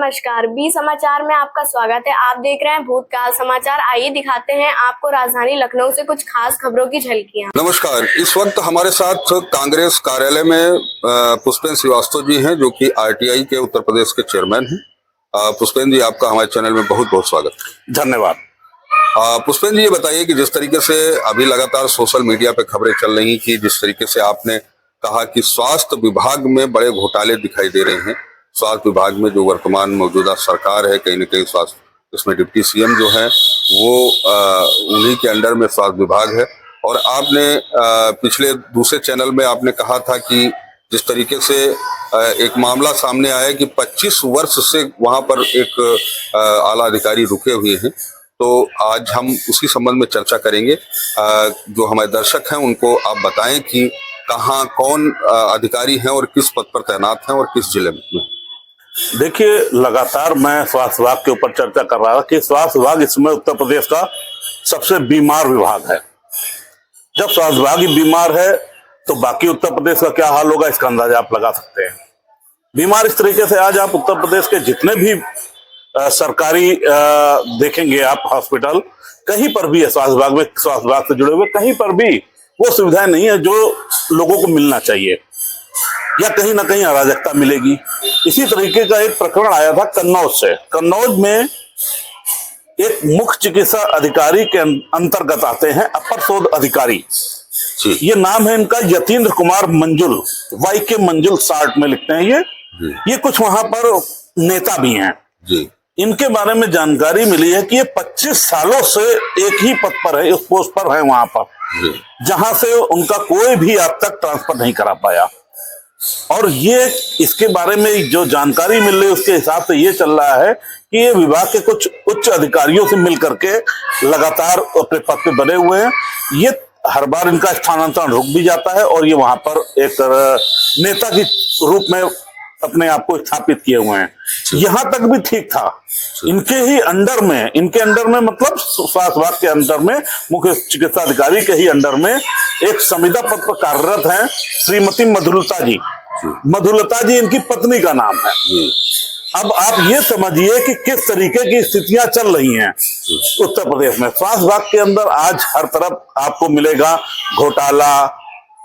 नमस्कार, बी समाचार में आपका स्वागत है। आप देख रहे हैं भूतकाल समाचार। आइए दिखाते हैं आपको राजधानी लखनऊ से कुछ खास खबरों की झलकियां। नमस्कार, इस वक्त हमारे साथ कांग्रेस कार्यालय में पुष्पेंद्र श्रीवास्तव जी हैं, जो कि आरटीआई के उत्तर प्रदेश के चेयरमैन हैं। पुष्पेंद्र जी, आपका हमारे चैनल में बहुत बहुत स्वागत। धन्यवाद। पुष्पेंद्र जी, ये बताइए कि जिस तरीके से अभी लगातार सोशल मीडिया पे खबरें चल रही कि जिस तरीके से आपने कहा कि स्वास्थ्य विभाग में बड़े घोटाले दिखाई दे रहे हैं। स्वास्थ्य विभाग में जो वर्तमान मौजूदा सरकार है, कहीं न कहीं स्वास्थ्य उसमें डिप्टी सीएम जो है वो उन्हीं के अंडर में स्वास्थ्य विभाग है। और आपने पिछले दूसरे चैनल में आपने कहा था कि जिस तरीके से एक मामला सामने आया कि 25 वर्ष से वहां पर एक आला अधिकारी रुके हुए हैं, तो आज हम उसी संबंध में चर्चा करेंगे। जो हमारे दर्शक हैं उनको आप बताएं कि कहाँ कौन अधिकारी हैं और किस पद पर तैनात हैं और किस जिले में। देखिए, लगातार मैं स्वास्थ्य विभाग के ऊपर चर्चा कर रहा था कि स्वास्थ्य विभाग इस समय उत्तर प्रदेश का सबसे बीमार विभाग है। जब स्वास्थ्य विभाग ही बीमार है तो बाकी उत्तर प्रदेश का क्या हाल होगा, इसका अंदाजा आप लगा सकते हैं। बीमार इस तरीके से आज आप उत्तर प्रदेश के जितने भी सरकारी देखेंगे आप हॉस्पिटल, कहीं पर भी है स्वास्थ्य विभाग में, स्वास्थ्य विभाग से जुड़े हुए कहीं पर भी वो सुविधाएं नहीं है जो लोगों को मिलना चाहिए, या कहीं ना कहीं अराजकता मिलेगी। इसी तरीके का एक प्रकरण आया था कन्नौज से। कन्नौज में एक मुख्य चिकित्सा अधिकारी के अंतर्गत आते हैं अपर शोध अधिकारी, ये नाम है इनका यतीन्द्र कुमार मंजुल, वाई के मंजुल सार्ट में लिखते हैं ये कुछ वहां पर नेता भी हैं जी। इनके बारे में जानकारी मिली है कि ये 25 सालों से एक ही पद पर है, उस पोस्ट पर है वहां पर, जहां से उनका कोई भी अब तक ट्रांसफर नहीं करा पाया। और ये इसके बारे में जो जानकारी मिल रही है उसके हिसाब से ये चल रहा है कि ये विभाग के कुछ उच्च अधिकारियों से मिल करके लगातार अपने पद पे बने हुए हैं। ये हर बार इनका स्थानांतरण रुक भी जाता है और ये वहां पर एक नेता के रूप में अपने आप को स्थापित किए हुए हैं। यहां तक भी ठीक था। इनके अंडर में मतलब स्वास्थ्य विभाग के अंडर में मुख्य चिकित्सा अधिकारी के ही अंडर में एक संविदा पद पर कार्यरत हैं श्रीमती मधुलता जी। मधुलता जी इनकी पत्नी का नाम है। अब आप ये समझिए कि किस तरीके की स्थितियां चल रही हैं उत्तर प्रदेश में। स्वास्थ्य विभाग के अंदर आज हर तरफ आपको मिलेगा घोटाला,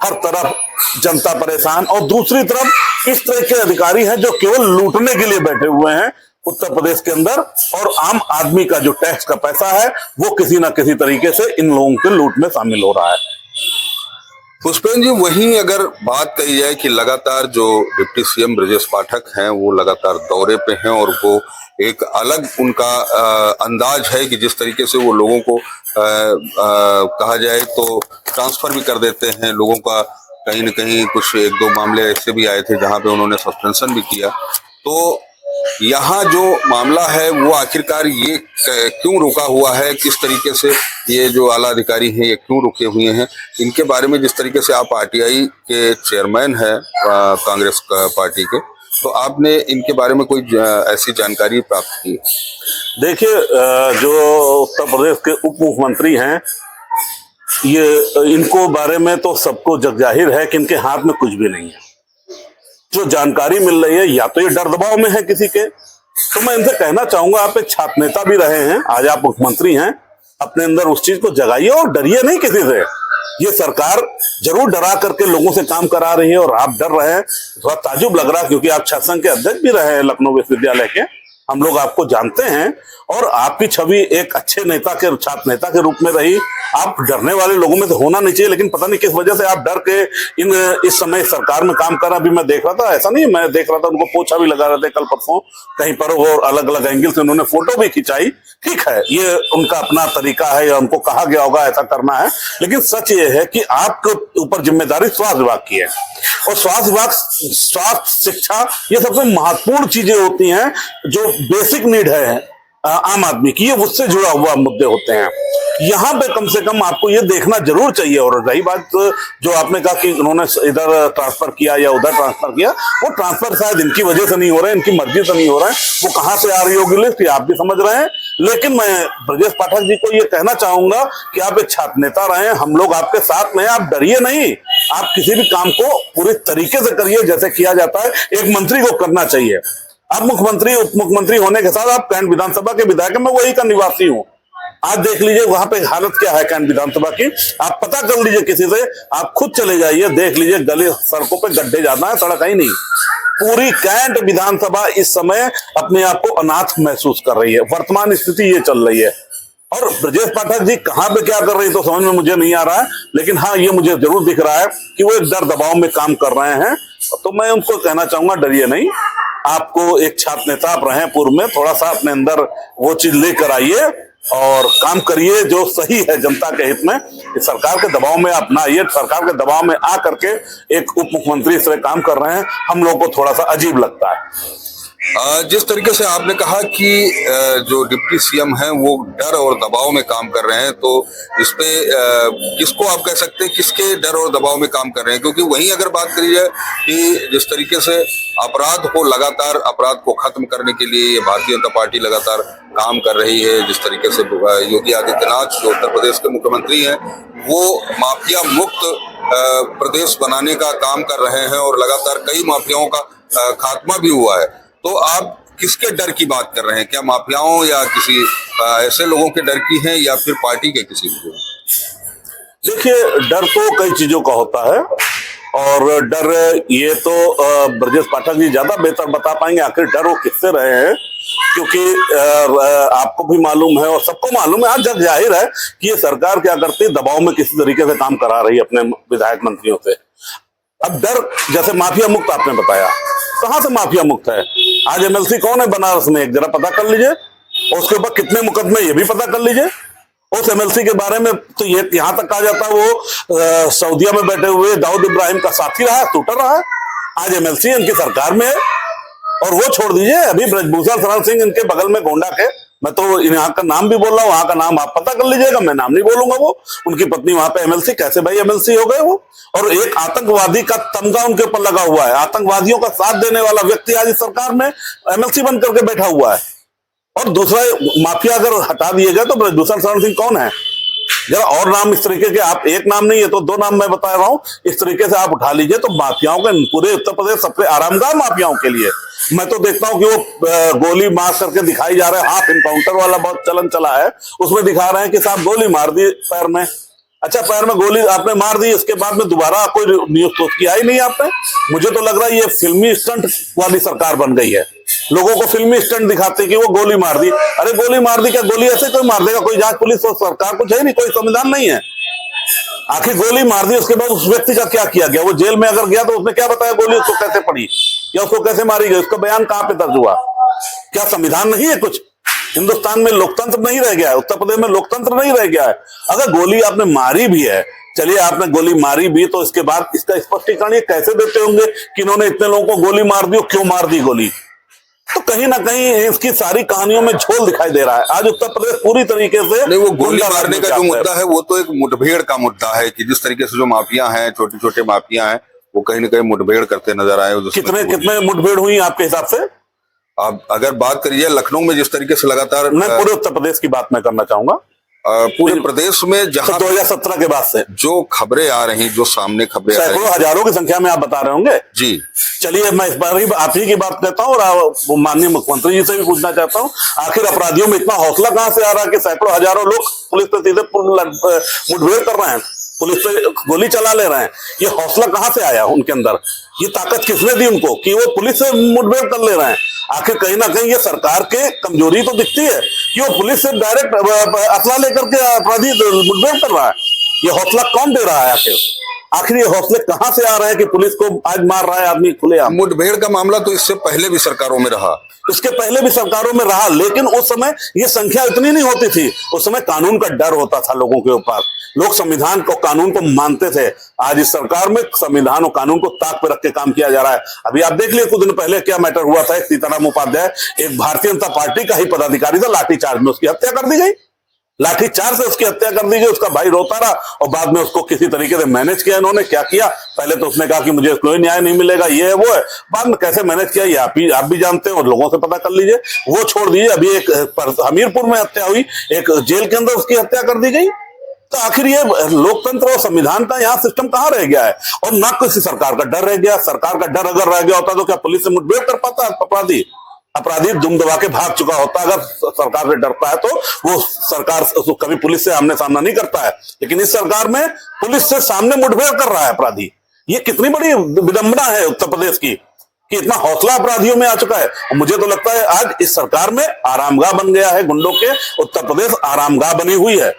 हर तरफ जनता परेशान, और दूसरी तरफ इस तरह के अधिकारी हैं जो केवल लूटने के लिए बैठे हुए हैं उत्तर प्रदेश के अंदर, और आम आदमी का जो टैक्स का पैसा है वो किसी ना किसी तरीके से इन लोगों के लूट में शामिल हो रहा है। पुष्पेंद्र जी, वहीं अगर बात कही जाए कि लगातार जो डिप्टी सीएम ब्रजेश पाठक हैं वो लगातार दौरे पे हैं और वो एक अलग उनका अंदाज है कि जिस तरीके से वो लोगों को कहा जाए तो ट्रांसफर भी कर देते हैं लोगों का। कहीं न कहीं कुछ एक दो मामले ऐसे भी आए थे जहां पे उन्होंने सस्पेंशन भी किया। तो यहाँ जो मामला है वो आखिरकार ये क्यों रुका हुआ है, किस तरीके से ये जो आला अधिकारी हैं ये क्यों रुके हुए हैं, इनके बारे में जिस तरीके से आप आरटीआई के चेयरमैन हैं कांग्रेस पार्टी के, तो आपने इनके बारे में कोई ऐसी जानकारी प्राप्त की? देखिए, जो उत्तर प्रदेश के उप मुख्यमंत्री हैं, ये इनको बारे में तो सबको जग जाहिर है कि इनके हाथ में कुछ भी नहीं है। जो जानकारी मिल रही है या तो ये डर दबाव में है किसी के, तो मैं इनसे कहना चाहूंगा, आप एक छात्र नेता भी रहे हैं, आज आप मुख्यमंत्री हैं, अपने अंदर उस चीज को जगाइए और डरिए नहीं किसी से। ये सरकार जरूर डरा करके लोगों से काम करा रही है और आप डर रहे हैं, थोड़ा ताजुब लग रहा है, क्योंकि आप छात्र संघ के अध्यक्ष भी रहे हैं लखनऊ विश्वविद्यालय के, हम लोग आपको जानते हैं, और आपकी छवि एक अच्छे नेता के, छात्र नेता के रूप में रही। आप डरने वाले लोगों में तो होना नहीं चाहिए, लेकिन पता नहीं किस वजह से आप डर के इस समय सरकार में काम कर रहा। अभी मैं देख रहा था, ऐसा नहीं, मैं देख रहा था उनको पोछा भी लगा रहे थे कल परसों कहीं पर, वो अलग अलग एंगल से उन्होंने फोटो भी खिंचाई। ठीक है, ये उनका अपना तरीका है या उनको कहा गया होगा ऐसा करना है, लेकिन सच ये है कि आपके ऊपर जिम्मेदारी स्वास्थ्य विभाग की है, और स्वास्थ्य विभाग, स्वास्थ्य, शिक्षा, ये सबसे महत्वपूर्ण चीजें होती हैं जो बेसिक नीड है आम आदमी की, ये उससे जुड़ा हुआ मुद्दे होते हैं। यहाँ पे कम से कम आपको ये देखना जरूर चाहिए। और रही बात जो आपने कहा कि उन्होंने इधर ट्रांसफर किया या उधर ट्रांसफर किया, वो ट्रांसफर शायद इनकी वजह से नहीं हो रहा है, इनकी मर्जी से नहीं हो रहा है, वो कहाँ से आ रही होगी लिस्ट ये आप भी समझ रहे हैं। लेकिन मैं ब्रजेश पाठक जी को ये कहना चाहूंगा कि आप एक छात्र नेता रहे हैं, हम लोग आपके साथ में हैं, आप डरिए नहीं, आप किसी भी काम को पूरे तरीके से करिए जैसे किया जाता है, एक मंत्री को करना चाहिए। आप मुख्यमंत्री उप मुख्यमंत्री होने के साथ आप कैंट विधानसभा के विधायक हैं, मैं वही का निवासी हूँ। आज देख लीजिए वहां पे हालत क्या है कैंट विधानसभा की, आप पता कर लीजिए किसी से, आप खुद चले जाइए, देख लीजिए गली सड़कों पे गड्ढे ज्यादा है, सड़क ही नहीं। पूरी कैंट विधानसभा इस समय अपने आप को अनाथ महसूस कर रही है, वर्तमान स्थिति ये चल रही है। और ब्रजेश पाठक जी कहां पे क्या कर रही है तो समझ में मुझे नहीं आ रहा है, लेकिन हाँ ये मुझे जरूर दिख रहा है कि वो एक डर दबाव में काम कर रहे हैं। तो मैं उनको कहना चाहूंगा डरिए नहीं, आपको एक छात्र नेता आप रहे पूर्व में, थोड़ा सा अपने अंदर वो चीज लेकर आइए और काम करिए जो सही है जनता के हित में। सरकार के दबाव में आप ना आइए, सरकार के दबाव में आ करके एक उप मुख्यमंत्री इस तरह काम कर रहे हैं, हम लोगों को थोड़ा सा अजीब लगता है। जिस तरीके से आपने कहा कि जो डिप्टी सीएम हैं वो डर और दबाव में काम कर रहे हैं, तो इस पे किसको आप कह सकते हैं किसके डर और दबाव में काम कर रहे हैं? क्योंकि वहीं अगर बात करी जाए कि जिस तरीके से अपराध को लगातार अपराध को खत्म करने के लिए ये भारतीय जनता पार्टी लगातार काम कर रही है, जिस तरीके से योगी आदित्यनाथ जो उत्तर प्रदेश के मुख्यमंत्री हैं वो माफिया मुक्त प्रदेश बनाने का काम कर रहे हैं और लगातार कई माफियाओं का खात्मा भी हुआ है, तो आप किसके डर की बात कर रहे हैं? क्या माफियाओं या किसी ऐसे लोगों के डर की है या फिर पार्टी के किसी लोगों? देखिए डर तो कई चीजों का होता है और डर ये तो ब्रजेश पाठक जी ज्यादा बेहतर बता पाएंगे आखिर डर वो किससे रहे हैं, क्योंकि आपको भी मालूम है और सबको मालूम है, आज जग जाहिर है कि ये सरकार क्या करती है, दबाव में किसी तरीके से काम करा रही है अपने विधायक मंत्रियों से। अब डर जैसे माफिया मुक्त आपने बताया, कहां से माफिया मुक्त है? आज एमएलसी कौन है बनारस में, एक जरा पता कर लीजिए, उसके ऊपर कितने मुकदमे ये भी पता कर लीजिए। उस एमएलसी के बारे में तो ये यहां तक कहा जाता है वो सऊदीया में बैठे हुए दाऊद इब्राहिम का साथी रहा है, शूटर रहा है, आज एमएलसी इनकी सरकार में है। और वो छोड़ दीजिए, अभी ब्रजभूषण शरण सिंह इनके बगल में गोंडा के, मैं तो यहाँ का नाम भी बोल रहा हूँ, वहां का नाम आप पता कर लीजिएगा, मैं नाम नहीं बोलूंगा। वो उनकी पत्नी वहां पे एमएलसी, कैसे भाई एमएलसी हो गए वो? और एक आतंकवादी का तमगा उनके ऊपर लगा हुआ है, आतंकवादियों का साथ देने वाला व्यक्ति आज इस सरकार में एमएलसी बन करके बैठा हुआ है। और दूसरा माफिया अगर हटा दिए गए तो ब्रजभूषण शरण सिंह कौन है? जरा और नाम इस तरीके के, आप एक नाम नहीं है तो दो नाम मैं बता रहा हूं, इस तरीके से आप उठा लीजिए तो माफियाओं के पूरे उत्तर प्रदेश सबसे आरामदायक माफियाओं के लिए मैं तो देखता हूं कि वो गोली मार करके दिखाई जा रहा है, हाफ इनकाउंटर वाला बहुत चलन चला है, उसमें दिखा रहे हैं कि साहब गोली मार दी पैर में। अच्छा पैर में गोली आपने मार दी, इसके बाद में दोबारा कोई न्यूज तो किया ही नहीं आपने। मुझे तो लग रहा है ये फिल्मी स्टंट वाली सरकार बन गई है, लोगों को फिल्मी स्टंट दिखाते कि वो गोली मार दी। अरे गोली मार दी क्या, गोली ऐसे कोई मार देगा? कोई जांच पुलिस और सरकार कुछ है नहीं, कोई संविधान नहीं है। आखिर गोली मार दी, उसके बाद उस व्यक्ति का क्या किया गया? वो जेल में अगर गया तो उसने क्या बताया गोली उसको कैसे पड़ी या उसको कैसे मारी गई, उसका बयान कहां पे दर्ज हुआ? क्या संविधान नहीं है कुछ? हिंदुस्तान में लोकतंत्र नहीं रह गया है, उत्तर प्रदेश में लोकतंत्र नहीं रह गया है। अगर गोली आपने मारी भी है, चलिए आपने गोली मारी भी, तो इसके बाद इसका स्पष्टीकरण ये कैसे देते होंगे कि इन्होंने इतने लोगों को गोली मार दी और क्यों मार दी गोली? तो कहीं ना कहीं इसकी सारी कहानियों में झोल दिखाई दे रहा है। आज उत्तर प्रदेश पूरी तरीके से नहीं, वो गोली मारने का जो मुद्दा है वो तो एक मुठभेड़ का मुद्दा है कि जिस तरीके से जो माफिया हैं, छोटे छोटे माफिया हैं, वो कहीं ना कहीं मुठभेड़ करते नजर आए। कितने कितने मुठभेड़ हुई आपके हिसाब से? अब अगर बात करिए लखनऊ में जिस तरीके से लगातार, मैं पूरे उत्तर प्रदेश की बात मैं करना चाहूंगा, पूरे प्रदेश में जहां 2017 के बाद से जो खबरें आ रही, जो सामने खबरें आ रही, सैकड़ों हजारों की संख्या में आप बता रहे होंगे जी। चलिए मैं इस बार ही आप ही की बात करता हूँ और माननीय मुख्यमंत्री जी से भी पूछना चाहता हूँ, आखिर अपराधियों में इतना हौसला कहां से आ रहा है कि सैकड़ों हजारों लोग पुलिस पे सीधे मुठभेड़ कर रहे हैं, पुलिस पे गोली चला ले रहे हैं? ये हौसला कहां से आया उनके अंदर? ये ताकत किसने दी उनको कि वो पुलिस से मुठभेड़ कर ले रहे हैं? आखिर कहीं ना कहीं ये सरकार के कमजोरी तो दिखती है कि वो पुलिस से डायरेक्ट असला लेकर के अपराधी मुठभेड़ कर रहा है। ये हौसला कौन दे रहा है? आखिर ये हौसले कहां से आ रहे हैं कि पुलिस को आज मार रहा है आदमी खुलेआम? मुठभेड़ का मामला तो इससे पहले भी सरकारों में रहा, इसके पहले भी सरकारों में रहा, लेकिन उस समय ये संख्या इतनी नहीं होती थी। उस समय कानून का डर होता था लोगों के ऊपर, लोग संविधान को कानून को मानते थे। आज इस सरकार में संविधान और कानून को ताक पे रख के काम किया जा रहा है। अभी आप देख लिए कुछ दिन पहले क्या मैटर हुआ था, एक सीताराम उपाध्याय एक भारतीय जनता पार्टी का ही पदाधिकारी था, लाठीचार्ज में उसकी हत्या कर दी गई, लाठीचार्ज से उसकी हत्या कर दी गई। उसका भाई रोता रहा और बाद में उसको किसी तरीके से मैनेज किया इन्होंने। क्या किया, पहले तो उसने कहा कि मुझे कोई न्याय नहीं मिलेगा, ये है वो है, बाद में कैसे मैनेज किया ये आप भी जानते हैं और लोगों से पता कर लीजिए। वो छोड़ दीजिए, अभी एक हमीरपुर में हत्या हुई, एक जेल के अंदर उसकी हत्या कर दी गई। तो आखिर ये लोकतंत्र और संविधान का यहाँ सिस्टम कहाँ रह गया है? और ना किसी सरकार का डर रह गया। सरकार का डर अगर रह गया होता तो क्या पुलिस से मुठभेड़ कर पाता अपराधी? अपराधी दुम दबा के भाग चुका होता। अगर सरकार से डरता है तो वो सरकार कभी पुलिस से आमने सामना नहीं करता है, लेकिन इस सरकार में पुलिस से सामने मुठभेड़ कर रहा है अपराधी। ये कितनी बड़ी विडंबना है उत्तर प्रदेश की कि इतना हौसला अपराधियों में आ चुका है। और मुझे तो लगता है आज इस सरकार में आरामगाह बन गया है गुंडों के, उत्तर प्रदेश आरामगाह बनी हुई है।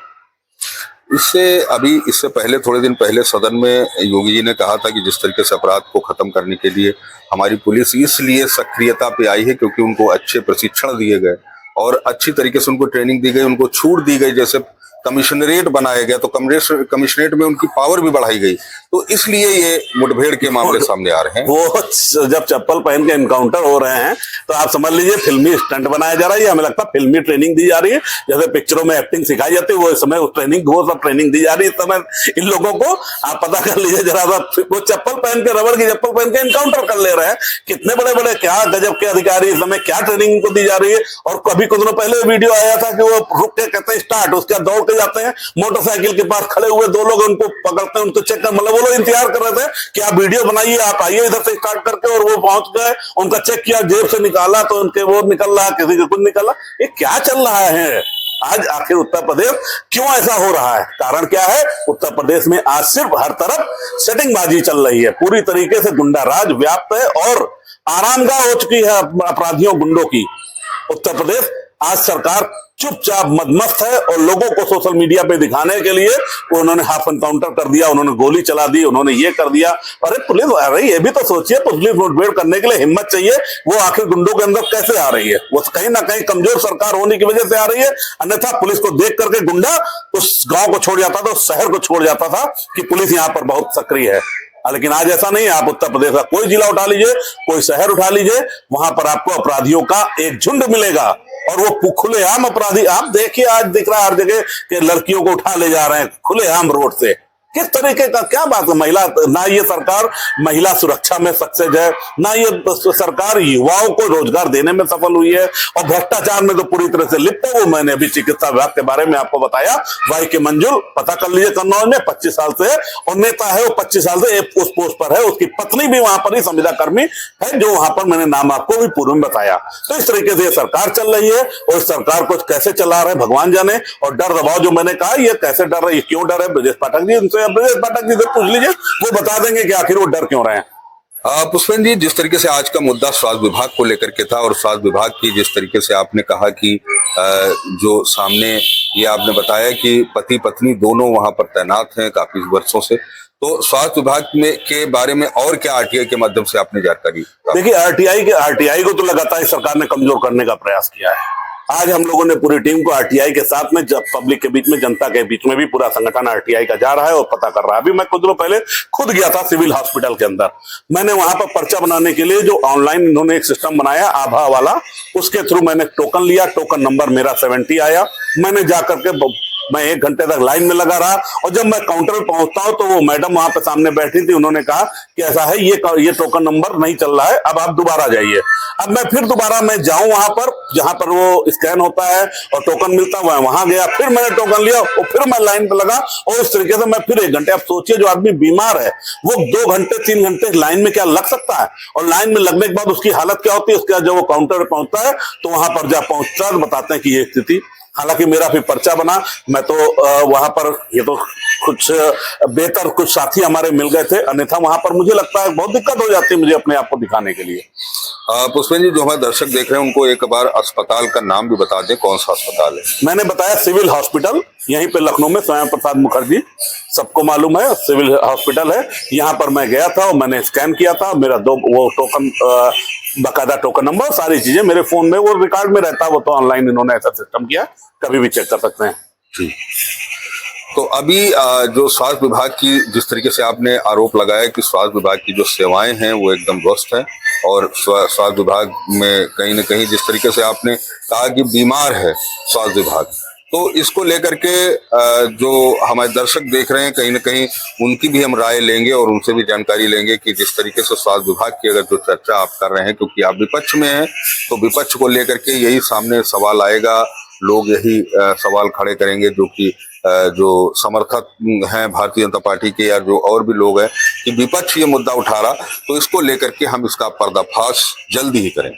इससे पहले थोड़े दिन पहले सदन में योगी जी ने कहा था कि जिस तरीके से अपराध को खत्म करने के लिए हमारी पुलिस इसलिए सक्रियता पे आई है क्योंकि उनको अच्छे प्रशिक्षण दिए गए और अच्छी तरीके से उनको ट्रेनिंग दी गई, उनको छूट दी गई, जैसे कमिश्नरेट बनाया गया तो कमिश्नरेट में उनकी पावर भी बढ़ाई गई, तो इसलिए ये मुठभेड़ के मामले सामने आ रहे हैं। वो जब चप्पल पहन के एनकाउंटर हो रहे हैं तो आप समझ लीजिए फिल्मी स्टंट बनाया जा रहा है, हमें लगता है फिल्मी ट्रेनिंग दी जा रही है। जैसे पिक्चरों में एक्टिंग सिखाई जाती है वो इस समय वो सब ट्रेनिंग दी जा रही है इस समय इन लोगों को। आप पता कर लीजिए जरा सा, वो चप्पल पहन के, रबड़ की चप्पल पहन के एनकाउंटर कर ले रहे हैं। कितने बड़े बड़े क्या गजब के अधिकारी इस समय क्या ट्रेनिंग को दी जा रही है। और कभी कुछ दिनों पहले वीडियो आया था कि वो रुक के कहते हैं स्टार्ट, उसके बाद दौड़ के जाते हैं, मोटरसाइकिल के पास खड़े हुए दो लोग उनको पकड़ते हैं, उनको चेक कर, मतलब वो लोग इंतजार कर रहे थे कि आप वीडियो बनाइए, आप आइए इधर से स्टार्ट करके, और वो पहुंच गए, उनका चेक किया, जेब से निकाला तो उनके वो निकल रहा, किसी का कुछ निकला। ये क्या चल रहा है आज आखिर उत्तर प्रदेश, क्यों ऐसा हो रहा है? कारण क्या है? उत्तर प्रदेश में आज सिर्फ हर तरफ सेटिंगबाजी चल रही है, पूरी तरीके से गुंडा राज व्याप्त है और आरामगाह हो चुकी है अपराधियों गुंडों की उत्तर प्रदेश। आज सरकार चुपचाप मदमस्त है और लोगों को सोशल मीडिया पे दिखाने के लिए उन्होंने हाफ एनकाउंटर कर दिया, उन्होंने गोली चला दी, उन्होंने ये कर दिया। अरे पुलिस आ रही है, ये भी तो सोचिए, पुलिस मुठभेड़ करने के लिए हिम्मत चाहिए, वो आखिर गुंडों के अंदर कैसे आ रही है? वो कहीं ना कहीं कमजोर सरकार होने की वजह से आ रही है, अन्यथा पुलिस को देख करके गुंडा उस गांव को छोड़ जाता था, उस शहर को छोड़ जाता था कि पुलिस यहाँ पर बहुत सक्रिय है। लेकिन आज ऐसा नहीं है। आप उत्तर प्रदेश का कोई जिला उठा लीजिए, कोई शहर उठा लीजिए, वहां पर आपको अपराधियों का एक झुंड मिलेगा और वो खुलेआम अपराधी। आप देखिए आज दिख रहा है हर जगह कि लड़कियों को उठा ले जा रहे हैं खुलेआम रोड से। किस तरीके का क्या बात है? महिला, ना ये सरकार महिला सुरक्षा में सक्सेस है, ना ये सरकार युवाओं को रोजगार देने में सफल हुई है, और भ्रष्टाचार में तो पूरी तरह से लिप्त है। वो मैंने अभी चिकित्सा विभाग के बारे में आपको बताया, वाई के मंजुल, पता कर लीजिए, कन्नौज में 25 साल से और नेता है, वो 25 साल से उस पोस्ट पर है, उसकी पत्नी भी वहां पर ही संविदा कर्मी है, जो वहां पर मैंने नाम आपको भी पूर्व में बताया। तो इस तरीके से सरकार चल रही है और इस सरकार को कैसे चला रहे भगवान जाने। और डर दबाव जो मैंने कहा, ये कैसे डर रही है, क्यों डर है? ब्रजेश पाठक जी, ब्रजेश पाठक जी से पूछ लीजिए, वो बता देंगे कि आखिर वो डर क्यों रहे हैं। पुष्पेंद्र जी, जिस तरीके से आज का मुद्दा स्वास्थ्य विभाग को लेकर के था और स्वास्थ्य विभाग की जिस तरीके से आपने कहा कि जो सामने ये आपने बताया कि पति पत्नी दोनों वहां पर तैनात हैं काफी वर्षों से, तो स्वास्थ्य विभाग में के बारे में और क्या आरटीआई के माध्यम से आपने जानकारी? देखिए, आरटीआई को तो लगातार सरकार ने कमजोर करने का प्रयास किया है। आज हम लोगों ने पूरी टीम को आरटीआई के साथ में, जब पब्लिक के बीच में, जनता के बीच में भी पूरा संगठन आरटीआई का जा रहा है और पता कर रहा है। अभी मैं कुछ दिनों पहले खुद गया था सिविल हॉस्पिटल के अंदर, मैंने वहां पर पर्चा बनाने के लिए जो ऑनलाइन इन्होंने एक सिस्टम बनाया आभा वाला, उसके थ्रू मैंने टोकन लिया, टोकन नंबर मेरा 70 आया। मैंने जाकर के मैं 1 घंटे तक लाइन में लगा रहा और जब मैं काउंटर पे पहुंचता हूं तो वो मैडम वहां पे सामने बैठी थी, उन्होंने कहा कि ऐसा है, ये टोकन नंबर नहीं चल रहा है, अब आप दोबारा जाइए। अब मैं फिर दोबारा मैं जाऊं वहां पर जहां पर वो स्कैन होता है और टोकन मिलता है, वहां गया, फिर मैंने टोकन लिया और फिर मैं लाइन पे लगा और इस तरीके से मैं फिर 1 घंटे। अब सोचिए, जो आदमी बीमार है वो 2 घंटे 3 घंटे लाइन में क्या लग सकता है? और लाइन में लगने के बाद उसकी हालत क्या होती है? उसके बाद जब वो काउंटर पे पहुंचता है तो वहां पर जब पहुंचता है बताते हैं कि ये स्थिति। हालांकि मेरा फिर पर्चा बना, मैं तो वहां पर, ये तो कुछ बेहतर कुछ साथी हमारे मिल गए थे, अन्यथा वहां पर मुझे लगता है बहुत दिक्कत हो जाती है मुझे अपने आप को दिखाने के लिए। पुष्पेंद्र जी, जो हमारे दर्शक देख रहे हैं उनको एक बार अस्पताल का नाम भी बता दें, कौन सा अस्पताल है? मैंने बताया सिविल हॉस्पिटल, यहीं पे लखनऊ में श्यामा प्रसाद मुखर्जी, सबको मालूम है सिविल हॉस्पिटल है। यहाँ पर मैं गया था और मैंने स्कैन किया था, मेरा वो टोकन, बकायदा टोकन नंबर, सारी चीजें मेरे फोन में वो रिकॉर्ड में रहता है। वो तो ऑनलाइन इन्होंने ऐसा सिस्टम किया, कभी भी चेक कर सकते हैं जी। तो अभी जो स्वास्थ्य विभाग की जिस तरीके से आपने आरोप लगाया कि स्वास्थ्य विभाग की जो सेवाएं हैं वो एकदम ध्वस्त हैं और स्वास्थ्य विभाग में कहीं ना कहीं जिस तरीके से आपने कहा कि बीमार है स्वास्थ्य विभाग, तो इसको लेकर के जो हमारे दर्शक देख रहे हैं कहीं ना कहीं उनकी भी हम राय लेंगे और उनसे भी जानकारी लेंगे कि जिस तरीके से स्वास्थ्य विभाग की अगर जो चर्चा आप कर रहे हैं, क्योंकि आप विपक्ष में हैं, तो विपक्ष को लेकर के यही सामने सवाल आएगा, लोग यही सवाल खड़े करेंगे जो कि जो समर्थक हैं भारतीय जनता पार्टी के या जो और भी लोग हैं कि विपक्ष ये मुद्दा उठा रहा, तो इसको लेकर के हम इसका पर्दाफाश जल्दी ही करें।